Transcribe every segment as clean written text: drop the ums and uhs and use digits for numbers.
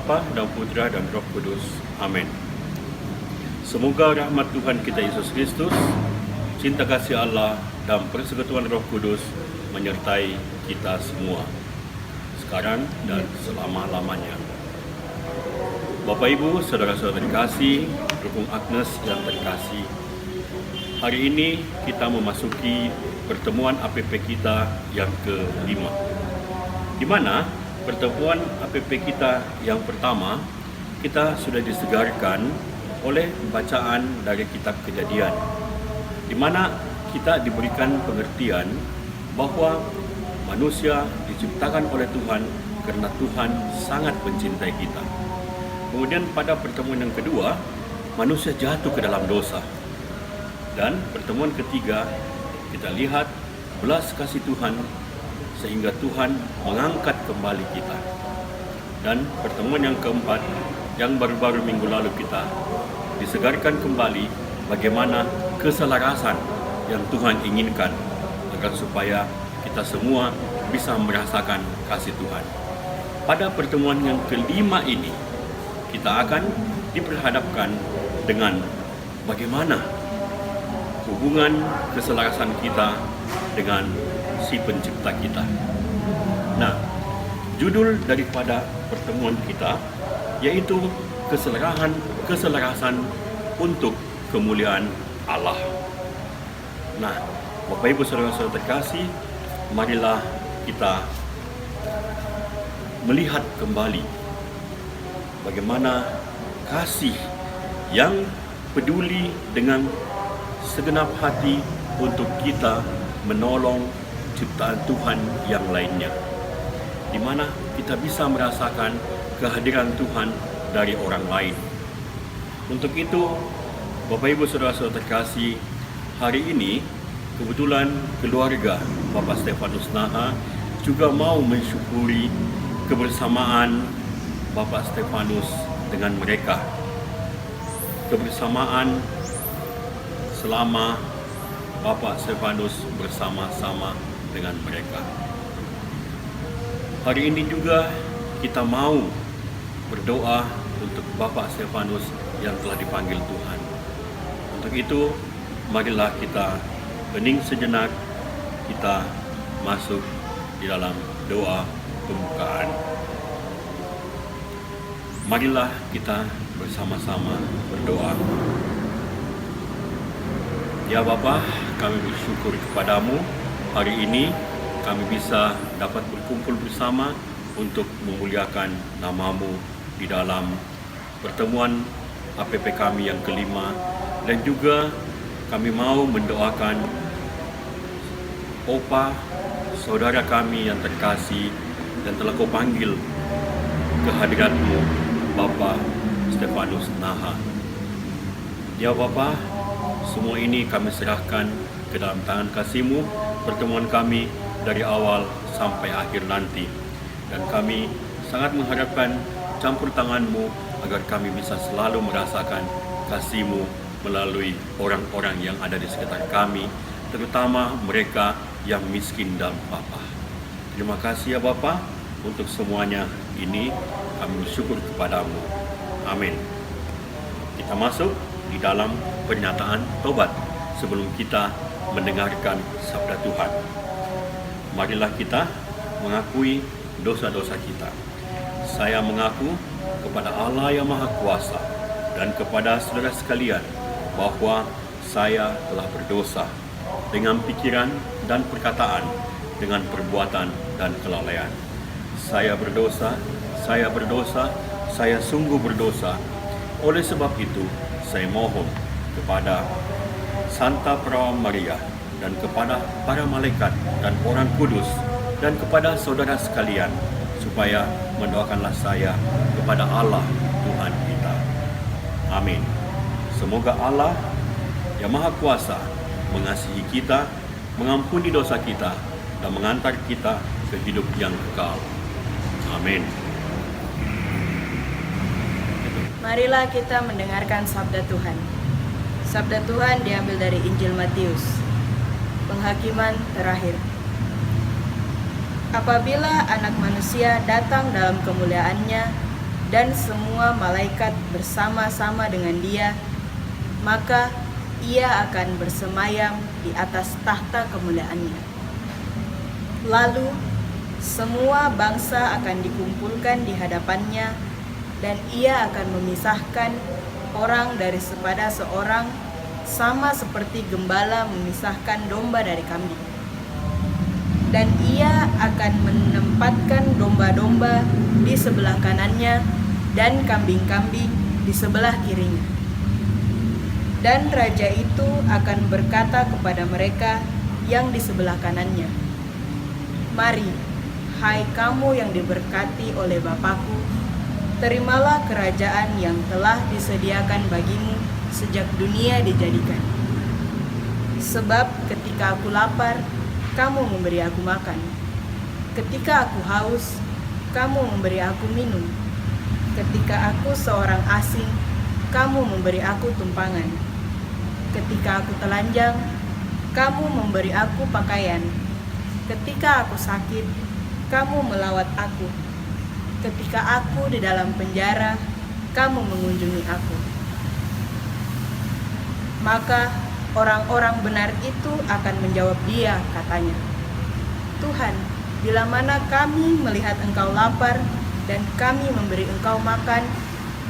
Bapa dan Putra dan Roh Kudus. Amin. Semoga rahmat Tuhan kita Yesus Kristus, cinta kasih Allah, dan persekutuan Roh Kudus menyertai kita semua, sekarang dan selama-lamanya. Bapak Ibu, saudara-saudara terkasih, Dukung Agnes yang terkasih, hari ini kita memasuki pertemuan APP kita yang ke-5, di mana pertemuan APP kita yang pertama kita sudah disegarkan oleh bacaan dari kitab Kejadian, di mana kita diberikan pengertian bahwa manusia diciptakan oleh Tuhan karena Tuhan sangat mencintai kita. Kemudian pada pertemuan yang kedua, manusia jatuh ke dalam dosa. Dan pertemuan ketiga, kita lihat belas kasih Tuhan sehingga Tuhan mengangkat kembali kita. Dan pertemuan yang keempat, yang baru-baru minggu lalu kita disegarkan kembali bagaimana keselarasan yang Tuhan inginkan agar supaya kita semua bisa merasakan kasih Tuhan. Pada pertemuan yang kelima ini, kita akan diperhadapkan dengan bagaimana hubungan keselarasan kita dengan si pencipta kita. Nah, judul daripada pertemuan kita yaitu keselarasan untuk kemuliaan Allah. Nah, Bapak Ibu saudara-saudara terkasih, marilah kita melihat kembali bagaimana kasih yang peduli dengan segenap hati untuk kita menolong ciptaan Tuhan yang lainnya, di mana kita bisa merasakan kehadiran Tuhan dari orang lain. Untuk itu, Bapak Ibu saudara-saudara terkasih, hari ini kebetulan keluarga Bapak Stefanus Naha juga mau mensyukuri kebersamaan Bapak Stefanus dengan mereka, kebersamaan selama Bapak Stefanus bersama-sama dengan mereka. Hari ini juga kita mau berdoa untuk Bapak Stefanus yang telah dipanggil Tuhan. Untuk itu, marilah kita hening sejenak, kita masuk di dalam doa pembukaan. Marilah kita bersama-sama berdoa. Ya Bapa, kami bersyukur kepadamu hari ini kami bisa dapat berkumpul bersama untuk memuliakan nama-Mu di dalam pertemuan APP kami yang kelima, dan juga kami mau mendoakan Opa, saudara kami yang terkasih dan telah Kau panggil ke hadirat-Mu, Bapak Stefanus Naha. Ya Bapa, semua ini kami serahkan ke dalam tangan kasih-Mu, pertemuan kami dari awal sampai akhir nanti. Dan kami sangat mengharapkan campur tangan-Mu agar kami bisa selalu merasakan kasih-Mu melalui orang-orang yang ada di sekitar kami, terutama mereka yang miskin dan papa. Terima kasih ya Bapa untuk semuanya ini, kami bersyukur kepadamu. Amin. Kita masuk di dalam pernyataan tobat sebelum kita mendengarkan sabda Tuhan. Marilah kita mengakui dosa-dosa kita. Saya mengaku kepada Allah yang Maha Kuasa dan kepada saudara sekalian bahwa saya telah berdosa dengan pikiran dan perkataan, dengan perbuatan dan kelalaian. Saya berdosa, saya sungguh berdosa. Oleh sebab itu, saya mohon kepada Santa Perawan Maria dan kepada para malaikat dan orang kudus dan kepada saudara sekalian supaya mendoakanlah saya kepada Allah Tuhan kita. Amin. Semoga Allah yang Maha Kuasa mengasihi kita, mengampuni dosa kita, dan mengantar kita ke hidup yang kekal. Amin. Marilah kita mendengarkan sabda Tuhan. Sabda Tuhan diambil dari Injil Matius. Penghakiman terakhir. Apabila Anak Manusia datang dalam kemuliaannya dan semua malaikat bersama-sama dengan Dia, maka Ia akan bersemayam di atas tahta kemuliaannya. Lalu semua bangsa akan dikumpulkan di hadapannya, dan Ia akan memisahkan orang dari sepada seorang, sama seperti gembala memisahkan domba dari kambing. Dan Ia akan menempatkan domba-domba di sebelah kanannya dan kambing-kambing di sebelah kirinya. Dan raja itu akan berkata kepada mereka yang di sebelah kanannya, "Mari, hai kamu yang diberkati oleh Bapakku, terimalah kerajaan yang telah disediakan bagimu sejak dunia dijadikan. Sebab ketika aku lapar, kamu memberi aku makan. Ketika aku haus, kamu memberi aku minum. Ketika aku seorang asing, kamu memberi aku tumpangan. Ketika aku telanjang, kamu memberi aku pakaian. Ketika aku sakit, kamu melawat aku. Ketika aku di dalam penjara, kamu mengunjungi aku." Maka orang-orang benar itu akan menjawab Dia, katanya, "Tuhan, bila mana kami melihat Engkau lapar dan kami memberi Engkau makan,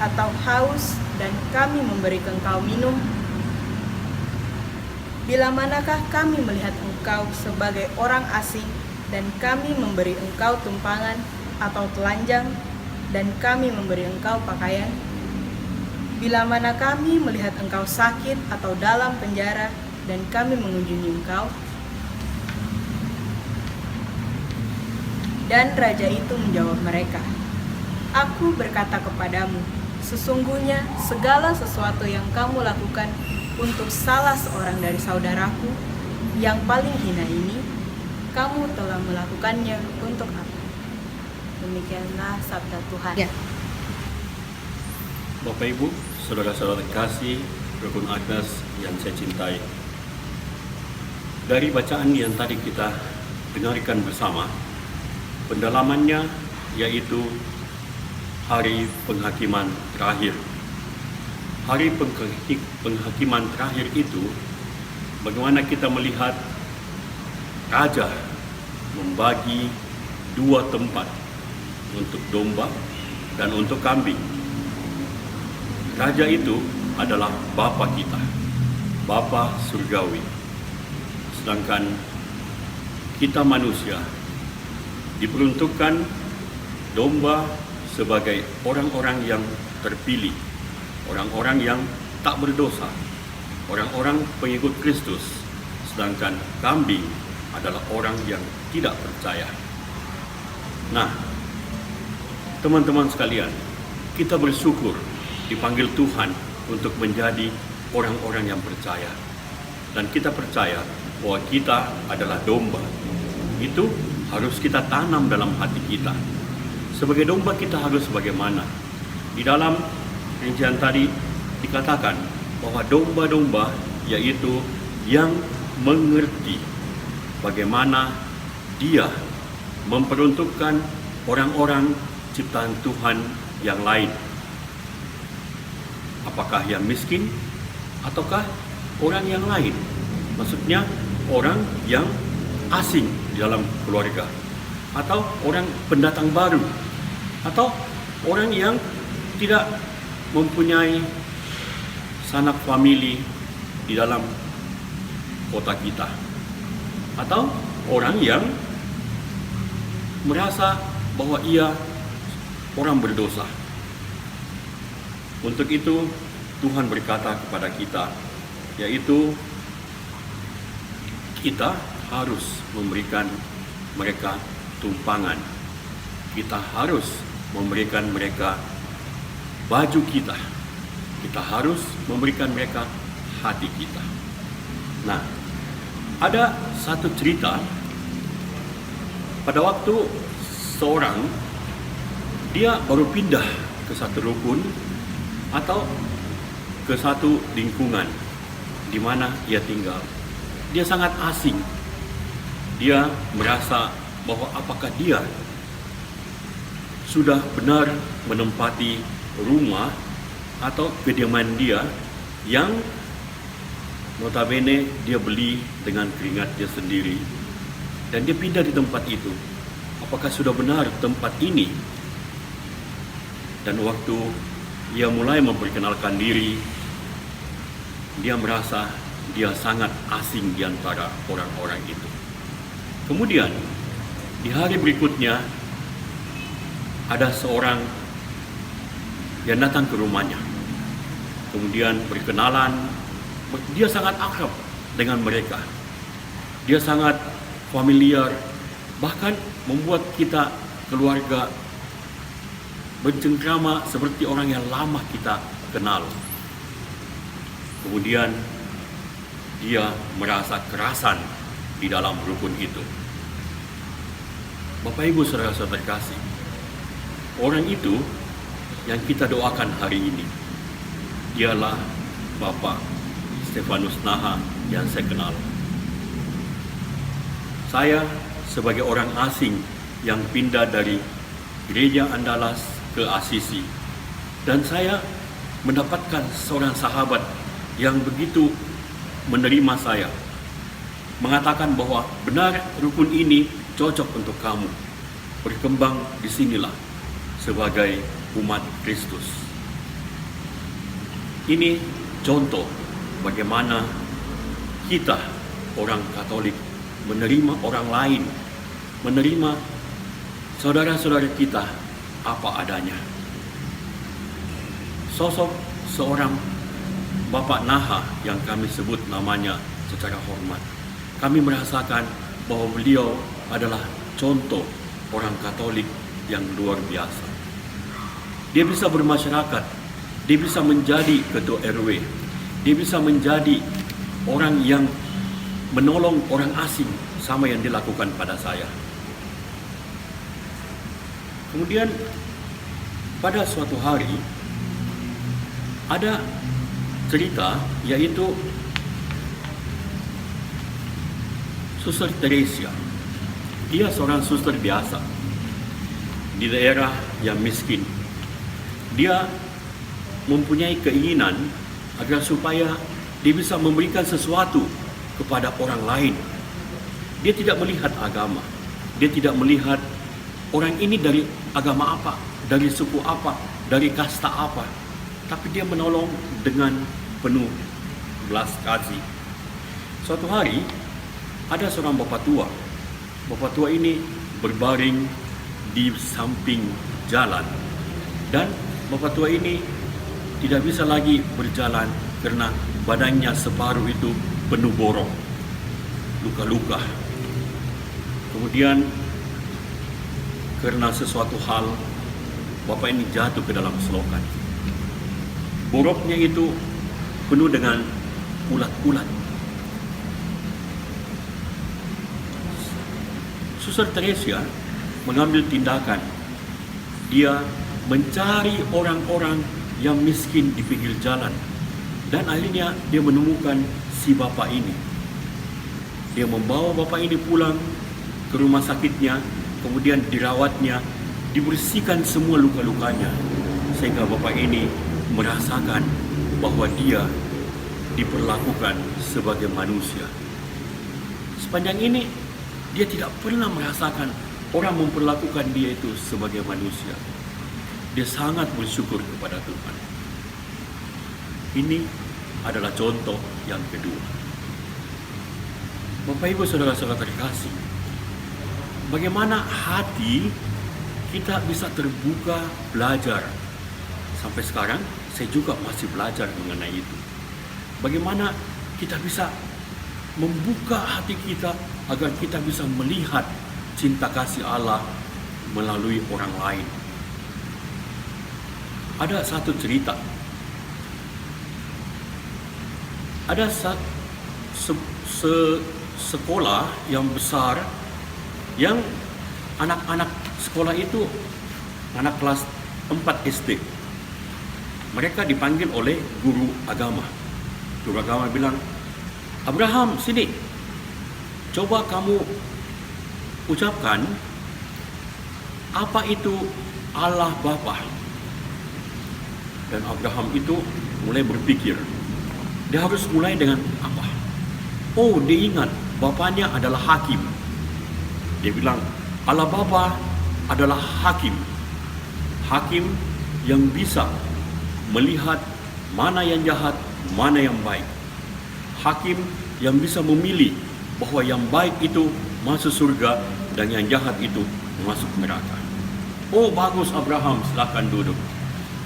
atau haus dan kami memberi Engkau minum? Bila manakah kami melihat Engkau sebagai orang asing dan kami memberi Engkau tumpangan, atau telanjang dan kami memberi Engkau pakaian? Bila mana kami melihat Engkau sakit atau dalam penjara dan kami mengunjungi Engkau?" Dan raja itu menjawab mereka, "Aku berkata kepadamu, sesungguhnya segala sesuatu yang kamu lakukan untuk salah seorang dari saudaraku yang paling hina ini, kamu telah melakukannya untuk aku." Demikianlah sabda Tuhan. Ya. Bapak Ibu, saudara-saudara kasih, Rukun Agnes yang saya cintai. Dari bacaan yang tadi kita dengarkan bersama, pendalamannya yaitu hari penghakiman terakhir. Hari penghakiman terakhir itu, bagaimana kita melihat raja membagi dua tempat untuk domba dan untuk kambing. Raja itu adalah Bapa kita, Bapa surgawi. Sedangkan kita manusia diperuntukkan domba sebagai orang-orang yang terpilih, orang-orang yang tak berdosa, orang-orang pengikut Kristus. Sedangkan kambing adalah orang yang tidak percaya. Nah, teman-teman sekalian, kita bersyukur dipanggil Tuhan untuk menjadi orang-orang yang percaya. Dan kita percaya bahwa kita adalah domba. Itu harus kita tanam dalam hati kita. Sebagai domba kita harus bagaimana? Di dalam rincian tadi dikatakan bahwa domba-domba yaitu yang mengerti bagaimana dia memperuntukkan orang-orang ciptaan Tuhan yang lain. Apakah yang miskin ataukah orang yang lain? Maksudnya orang yang asing di dalam keluarga, atau orang pendatang baru, atau orang yang tidak mempunyai sanak famili di dalam kota kita, atau orang yang merasa bahwa ia orang berdosa. Untuk itu Tuhan berkata kepada kita, yaitu kita harus memberikan mereka tumpangan. Kita harus memberikan mereka baju kita. Kita harus memberikan mereka hati kita. Nah, ada satu cerita pada waktu seorang dia baru pindah ke satu rukun atau ke satu lingkungan di mana ia tinggal. Dia sangat asing. Dia merasa bahwa apakah dia sudah benar menempati rumah atau kediaman dia yang notabene dia beli dengan keringat dia sendiri, dan dia pindah di tempat itu. Apakah sudah benar tempat ini? Dan waktu ia mulai memperkenalkan diri, dia merasa dia sangat asing di antara orang-orang itu. Kemudian di hari berikutnya ada seorang yang datang ke rumahnya. Kemudian berkenalan, dia sangat akrab dengan mereka. Dia sangat familiar, bahkan membuat kita keluarga bercengkrama seperti orang yang lama kita kenal. Kemudian dia merasa kerasan di dalam rukun itu. Bapak Ibu saudara-saudara terkasih, orang itu yang kita doakan hari ini, dialah Bapak Stefanus Naha yang saya kenal. Saya sebagai orang asing yang pindah dari Gereja Andalas ke Asisi, dan saya mendapatkan seorang sahabat yang begitu menerima saya, mengatakan bahwa benar rukun ini cocok untuk kamu, berkembang di sinilah sebagai umat Kristus. Ini contoh bagaimana kita orang Katolik menerima orang lain, menerima saudara-saudara kita apa adanya. Sosok seorang Bapak Naha yang kami sebut namanya secara hormat, kami merasakan bahwa beliau adalah contoh orang Katolik yang luar biasa. Dia bisa bermasyarakat, dia bisa menjadi ketua RW, dia bisa menjadi orang yang menolong orang asing sama yang dilakukan pada saya. Kemudian pada suatu hari ada cerita, yaitu Suster Teresia. Dia seorang suster biasa di daerah yang miskin. Dia mempunyai keinginan agar supaya dia bisa memberikan sesuatu kepada orang lain. Dia tidak melihat agama. Dia tidak melihat orang ini dari agama apa, dari suku apa, dari kasta apa. Tapi dia menolong dengan penuh belas kasih. Suatu hari ada seorang bapak tua. Bapak tua ini berbaring di samping jalan, dan bapak tua ini tidak bisa lagi berjalan karena badannya separuh itu penuh borok, luka-luka. Kemudian karena sesuatu hal, bapak ini jatuh ke dalam selokan. Boroknya itu penuh dengan ulat-ulat. Suster Teresia mengambil tindakan. Dia mencari orang-orang yang miskin di pinggir jalan, dan akhirnya dia menemukan si bapak ini. Dia membawa bapak ini pulang ke rumah sakitnya, kemudian dirawatnya, dibersihkan semua luka-lukanya, sehingga bapak ini merasakan bahwa dia diperlakukan sebagai manusia. Sepanjang ini dia tidak pernah merasakan orang memperlakukan dia itu sebagai manusia. Dia sangat bersyukur kepada Tuhan. Ini adalah contoh yang kedua. Bapak Ibu saudara-saudara terkasih, bagaimana hati kita bisa terbuka belajar. Sampai sekarang saya juga masih belajar mengenai itu. Bagaimana kita bisa membuka hati kita agar kita bisa melihat cinta kasih Allah melalui orang lain. Ada satu cerita. Ada sekolah yang besar, yang anak-anak sekolah itu anak kelas 4 SD. Mereka dipanggil oleh guru agama. Guru agama bilang, "Abraham, sini. Coba kamu ucapkan apa itu Allah Bapa." Dan Abraham itu mulai berpikir, dia harus mulai dengan apa? Oh, dia ingat bapaknya adalah hakim. Dia bilang, Allah Bapa adalah hakim. Hakim yang bisa melihat mana yang jahat, mana yang baik. Hakim yang bisa memilih bahwa yang baik itu masuk surga dan yang jahat itu masuk neraka. Oh, bagus Abraham, silakan duduk.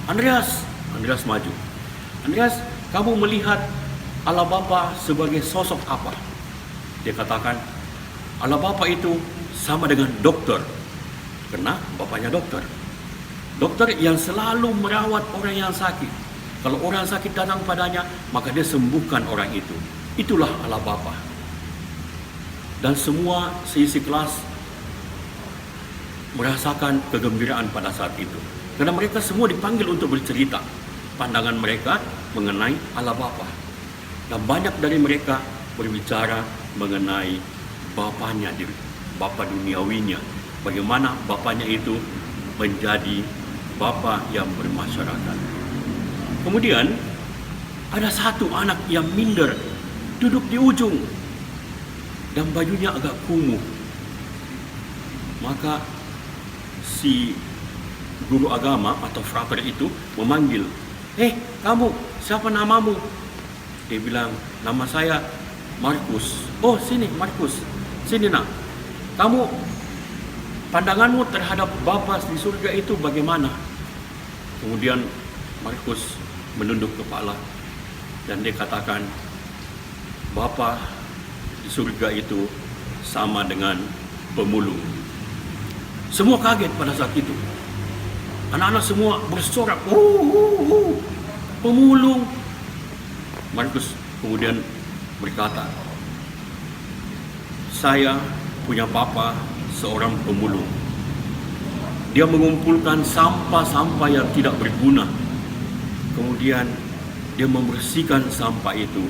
Andreas maju. Andreas, kamu melihat Allah Bapa sebagai sosok apa? Dia katakan, Allah Bapa itu sama dengan dokter. Karena bapaknya dokter. Dokter yang selalu merawat orang yang sakit. Kalau orang sakit datang padanya, maka dia sembuhkan orang itu. Itulah Allah Bapa. Dan semua seisi kelas merasakan kegembiraan pada saat itu. Karena mereka semua dipanggil untuk bercerita pandangan mereka mengenai Allah Bapa. Dan banyak dari mereka berbicara mengenai bapaknya, bapa duniawinya. Bagaimana bapaknya itu menjadi bapa yang bermasyarakat. Kemudian ada satu anak yang minder, duduk di ujung dan bajunya agak kumuh. Maka si guru agama atau frater itu memanggil, kamu, siapa namamu? Dia bilang, nama saya Markus. Oh, sini Markus, sini nak. Kamu, pandanganmu terhadap Bapa di surga itu bagaimana? Kemudian Markus menunduk kepala dan dia katakan, Bapa di surga itu sama dengan pemulung. Semua kaget pada saat itu. Anak-anak semua bersorak, pemulung. Markus kemudian berkata, saya punya papa seorang pemulung. Dia mengumpulkan sampah-sampah yang tidak berguna. Kemudian dia membersihkan sampah itu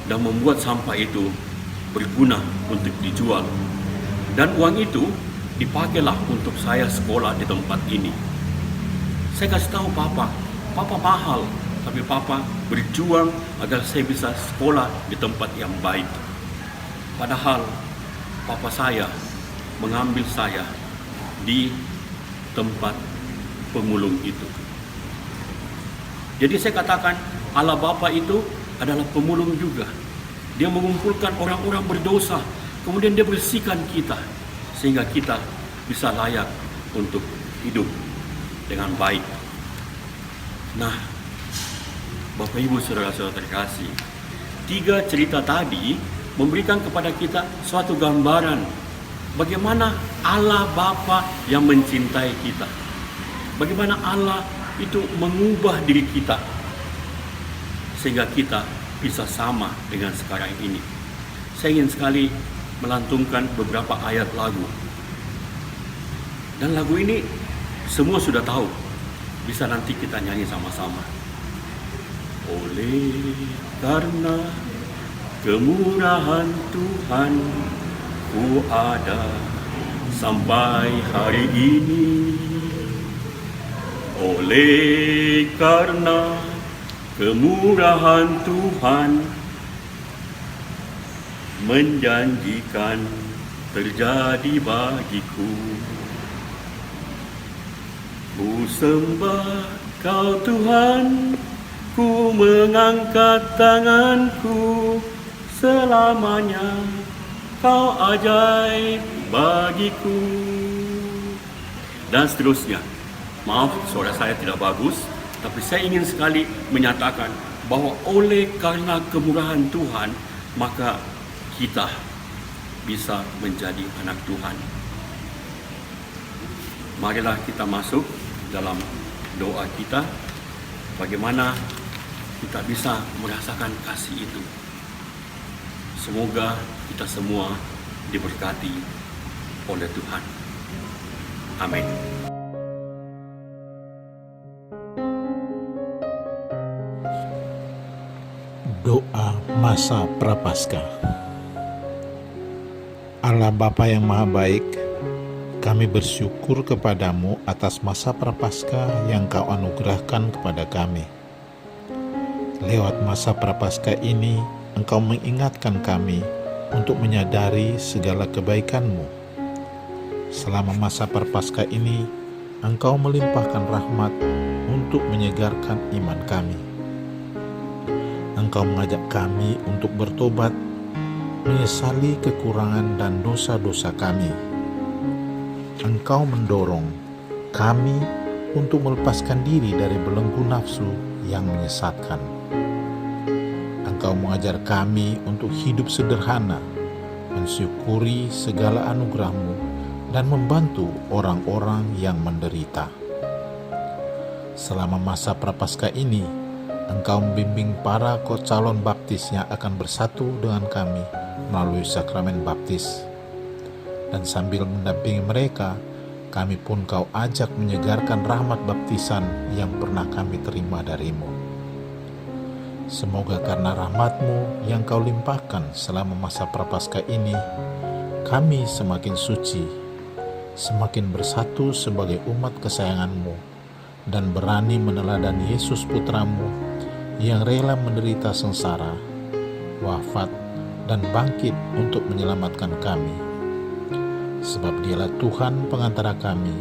dan membuat sampah itu berguna untuk dijual. Dan uang itu dipakailah untuk saya sekolah di tempat ini. Saya kasih tahu Papa mahal, tapi Papa berjuang agar saya bisa sekolah di tempat yang baik. Padahal Papa saya mengambil saya di tempat pemulung itu. Jadi saya katakan Allah Bapa itu adalah pemulung juga. Dia mengumpulkan orang-orang berdosa, kemudian dia bersihkan kita sehingga kita bisa layak untuk hidup dengan baik. Nah, Bapak Ibu Saudara-saudara terkasih, 3 cerita tadi memberikan kepada kita suatu gambaran bagaimana Allah Bapa yang mencintai kita. Bagaimana Allah itu mengubah diri kita sehingga kita bisa sama dengan sekarang ini. Saya ingin sekali melantunkan beberapa ayat lagu. Dan lagu ini semua sudah tahu. Bisa nanti kita nyanyi sama-sama. Oleh karena kemurahan Tuhan, ku ada sampai hari ini. Oleh karena kemurahan Tuhan menjanjikan terjadi bagiku. Ku sembah Kau Tuhan, ku mengangkat tanganku, selamanya Kau ajaib bagiku. Dan seterusnya. Maaf, suara saya tidak bagus, tapi saya ingin sekali menyatakan bahwa oleh karena kemurahan Tuhan, maka kita bisa menjadi anak Tuhan. Marilah kita masuk dalam doa kita, bagaimana kita bisa merasakan kasih itu. Semoga kita semua diberkati oleh Tuhan. Amin. Doa masa Prapaskah. Allah Bapa yang Maha Baik, kami bersyukur kepadamu atas masa Prapaskah yang Kau anugerahkan kepada kami. Lewat masa Prapaskah ini, Engkau mengingatkan kami untuk menyadari segala kebaikan-Mu. Selama masa Prapaskah ini, Engkau melimpahkan rahmat untuk menyegarkan iman kami. Engkau mengajak kami untuk bertobat, menyesali kekurangan dan dosa-dosa kami. Engkau mendorong kami untuk melepaskan diri dari belenggu nafsu yang menyesatkan. Engkau mengajar kami untuk hidup sederhana, mensyukuri segala anugerah-Mu, dan membantu orang-orang yang menderita. Selama masa Prapaskah ini, Engkau membimbing para calon baptis yang akan bersatu dengan kami melalui sakramen baptis. Dan sambil mendampingi mereka, kami pun Kau ajak menyegarkan rahmat baptisan yang pernah kami terima dari-Mu. Semoga karena rahmat-Mu yang Kau limpahkan selama masa Prapaskah ini, kami semakin suci, semakin bersatu sebagai umat kesayangan-Mu, dan berani meneladani Yesus Putra-Mu yang rela menderita sengsara, wafat, dan bangkit untuk menyelamatkan kami. Sebab Dialah Tuhan pengantara kami,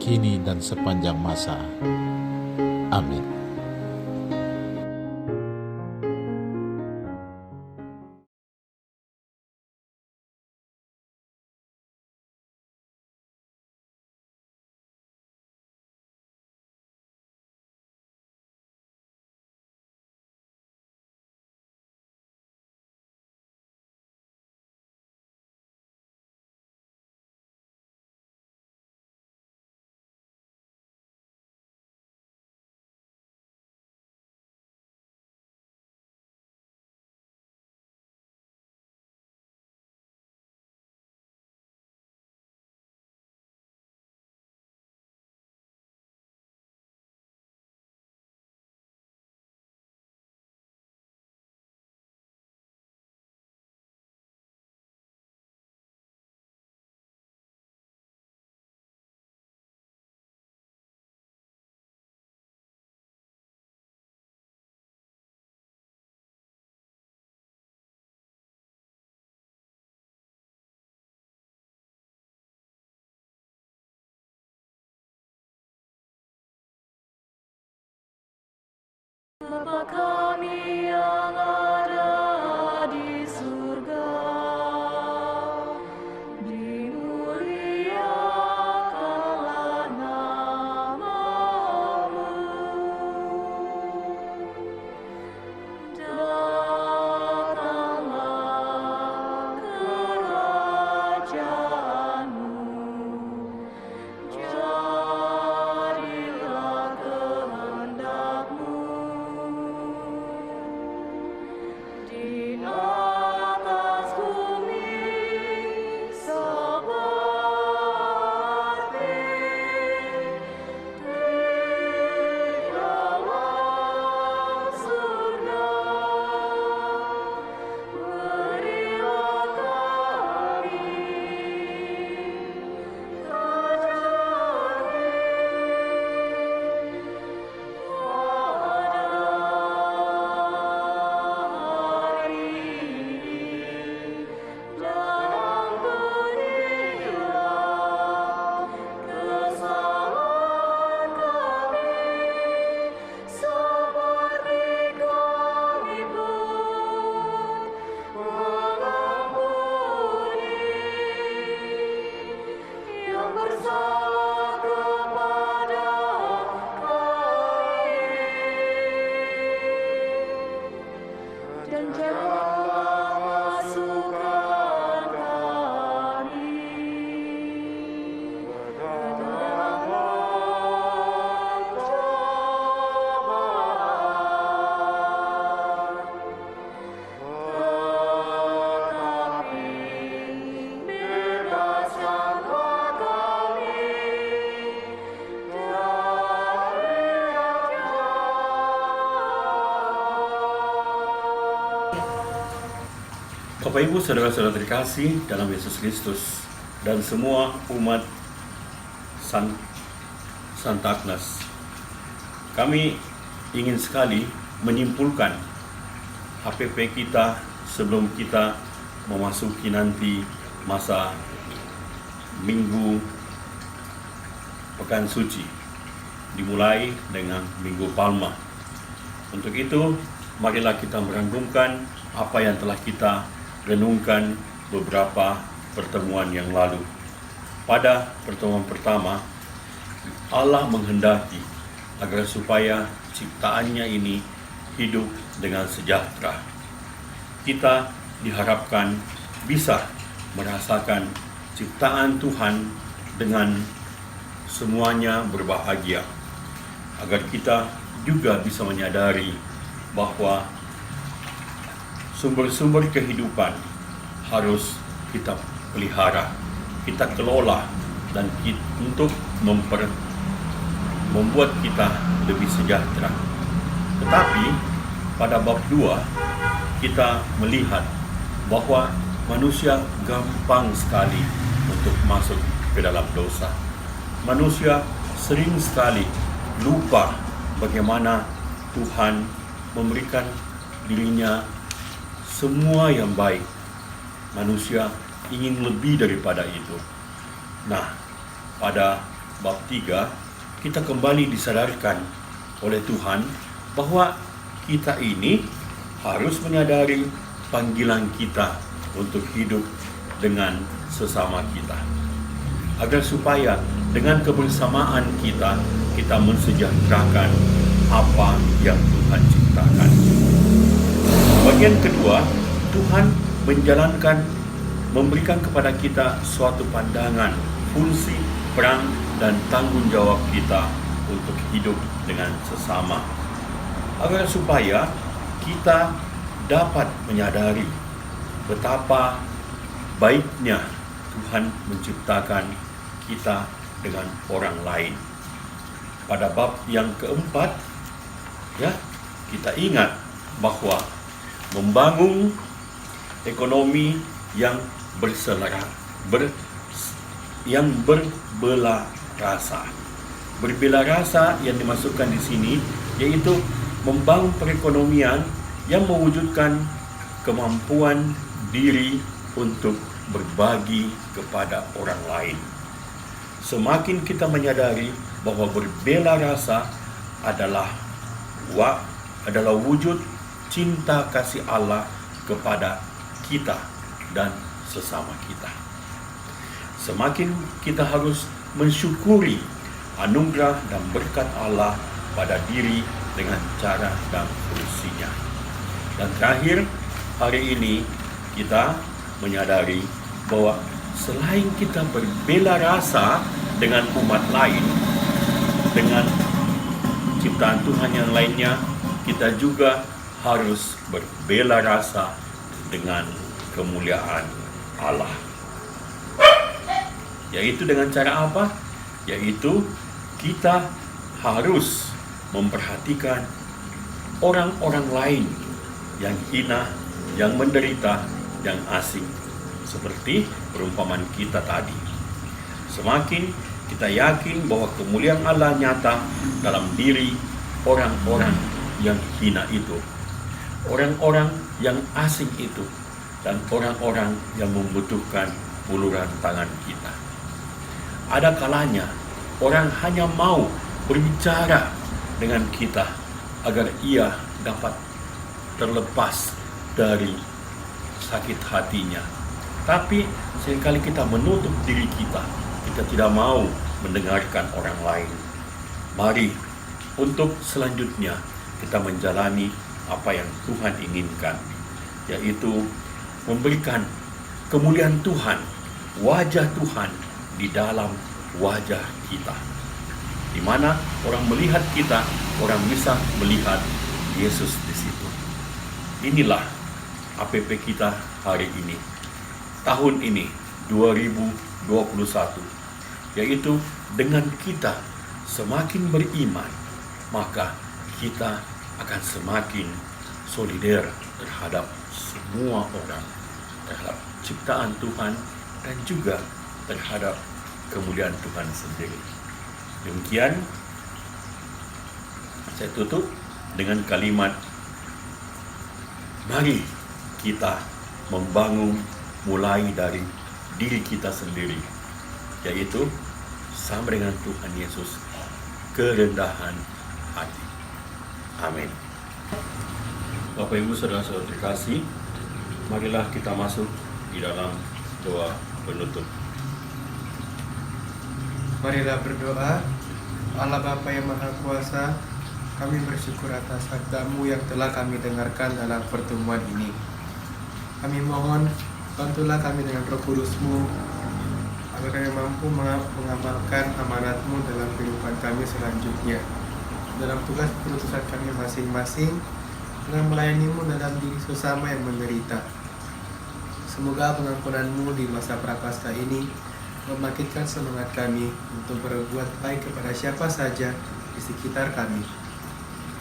kini dan sepanjang masa. Amin. Bapak Ibu saudara-saudara terkasih dalam Yesus Kristus dan semua umat Santa Agnes, kami ingin sekali menyimpulkan HPP kita sebelum kita memasuki nanti masa Minggu Pekan Suci, dimulai dengan Minggu Palma. Untuk itu, marilah kita merenungkan apa yang telah kita renungkan beberapa pertemuan yang lalu. Pada pertemuan pertama, Allah menghendaki agar supaya ciptaannya ini hidup dengan sejahtera. Kita diharapkan bisa merasakan ciptaan Tuhan dengan semuanya berbahagia, agar kita juga bisa menyadari bahwa sumber-sumber kehidupan harus kita pelihara, kita kelola, dan untuk membuat kita lebih sejahtera. Tetapi pada bab 2 kita melihat bahwa manusia gampang sekali untuk masuk ke dalam dosa. Manusia sering sekali lupa bagaimana Tuhan memberikan dirinya semua yang baik. Manusia ingin lebih daripada itu. Nah, pada bab 3 kita kembali disadarkan oleh Tuhan bahwa kita ini harus menyadari panggilan kita untuk hidup dengan sesama kita, agar supaya dengan kebersamaan kita mensejahterakan apa yang Tuhan ciptakan. Bagian kedua, Tuhan memberikan kepada kita suatu pandangan, fungsi, peran, dan tanggung jawab kita untuk hidup dengan sesama, agar supaya kita dapat menyadari betapa baiknya Tuhan menciptakan kita dengan orang lain. Pada bab yang keempat, kita ingat bahwa membangun ekonomi yang yang berbela rasa. Berbela rasa yang dimasukkan di sini yaitu membangun perekonomian yang mewujudkan kemampuan diri untuk berbagi kepada orang lain. Semakin kita menyadari bahwa berbela rasa adalah wujud cinta kasih Allah kepada kita dan sesama kita. Semakin kita harus mensyukuri anugerah dan berkat Allah pada diri dengan cara dan fungsinya. Dan terakhir, hari ini kita menyadari bahwa selain kita berbela rasa dengan umat lain, dengan ciptaan Tuhan yang lainnya, kita juga harus berbela rasa dengan kemuliaan Allah. Yaitu dengan cara apa? Yaitu kita harus memperhatikan orang-orang lain yang hina, yang menderita, yang asing. Seperti perumpamaan kita tadi. Semakin kita yakin bahwa kemuliaan Allah nyata dalam diri orang-orang yang hina itu, orang-orang yang asing itu, dan orang-orang yang membutuhkan uluran tangan kita. Ada kalanya orang hanya mau berbicara dengan kita agar ia dapat terlepas dari sakit hatinya. Tapi seringkali kita menutup diri kita tidak mau mendengarkan orang lain. Mari untuk selanjutnya kita menjalani apa yang Tuhan inginkan, yaitu memberikan kemuliaan Tuhan, wajah Tuhan di dalam wajah kita, di mana orang melihat kita, orang bisa melihat Yesus di situ. Inilah APP kita hari ini, tahun ini 2021, yaitu dengan kita semakin beriman, maka kita akan semakin solider terhadap semua orang, terhadap ciptaan Tuhan dan juga terhadap kemuliaan Tuhan sendiri. Demikian, saya tutup dengan kalimat, mari kita membangun mulai dari diri kita sendiri, yaitu sama dengan Tuhan Yesus, kerendahan hati. Amin. Bapak Ibu Saudara-saudara terkasih, marilah kita masuk di dalam doa penutup. Marilah berdoa. Allah Bapa yang Maha Kuasa, kami bersyukur atas sabda-Mu yang telah kami dengarkan dalam pertemuan ini. Kami mohon, bantulah kami dengan Roh Kudus-Mu, agar kami mampu mengamalkan amanat-Mu dalam kehidupan kami selanjutnya. Dalam tugas perutusan kami masing-masing, dengan melayani-Mu dalam diri sesama yang menderita. Semoga pengampunan-Mu di masa prapaskah ini membangkitkan semangat kami untuk berbuat baik kepada siapa saja di sekitar kami.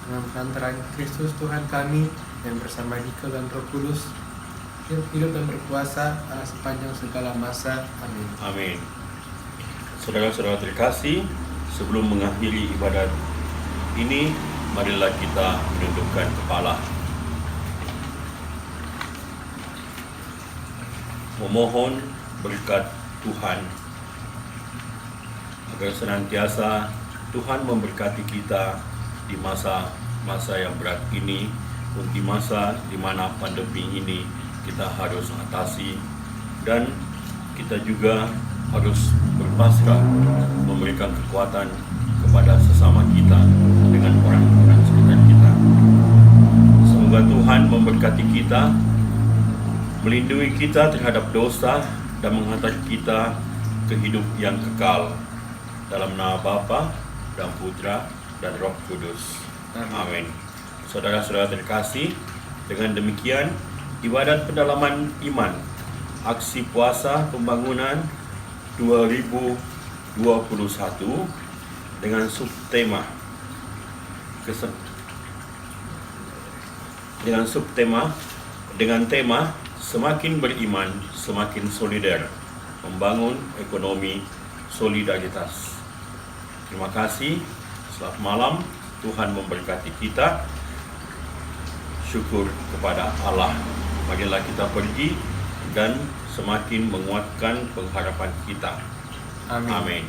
Dengan perantaraan Kristus Tuhan kami yang bersama Hikal dan Roh Kudus, hidup dan berkuasa sepanjang segala masa. Amin. Amin. Saudara-saudara terkasih, sebelum mengakhiri ibadat ini, marilah kita menundukkan kepala, memohon berkat Tuhan agar senantiasa Tuhan memberkati kita di masa-masa yang berat ini, di masa di mana pandemi ini kita harus atasi, dan kita juga harus berpasrah memberikan kekuatan kepada sesama kita dengan orang-orang sekitar kita. Semoga Tuhan memberkati kita, melindungi kita terhadap dosa, dan menghantar kita ke hidup yang kekal. Dalam nama Bapa dan Putra dan Roh Kudus. Amin. Saudara-saudara terkasih, dengan demikian ibadat pendalaman iman aksi puasa pembangunan 2021 dengan dengan tema semakin beriman, semakin solider, membangun ekonomi solidaritas. Terima kasih. Selamat malam. Tuhan memberkati kita. Syukur kepada Allah. Marilah kita pergi dan semakin menguatkan pengharapan kita. Amin. Amin.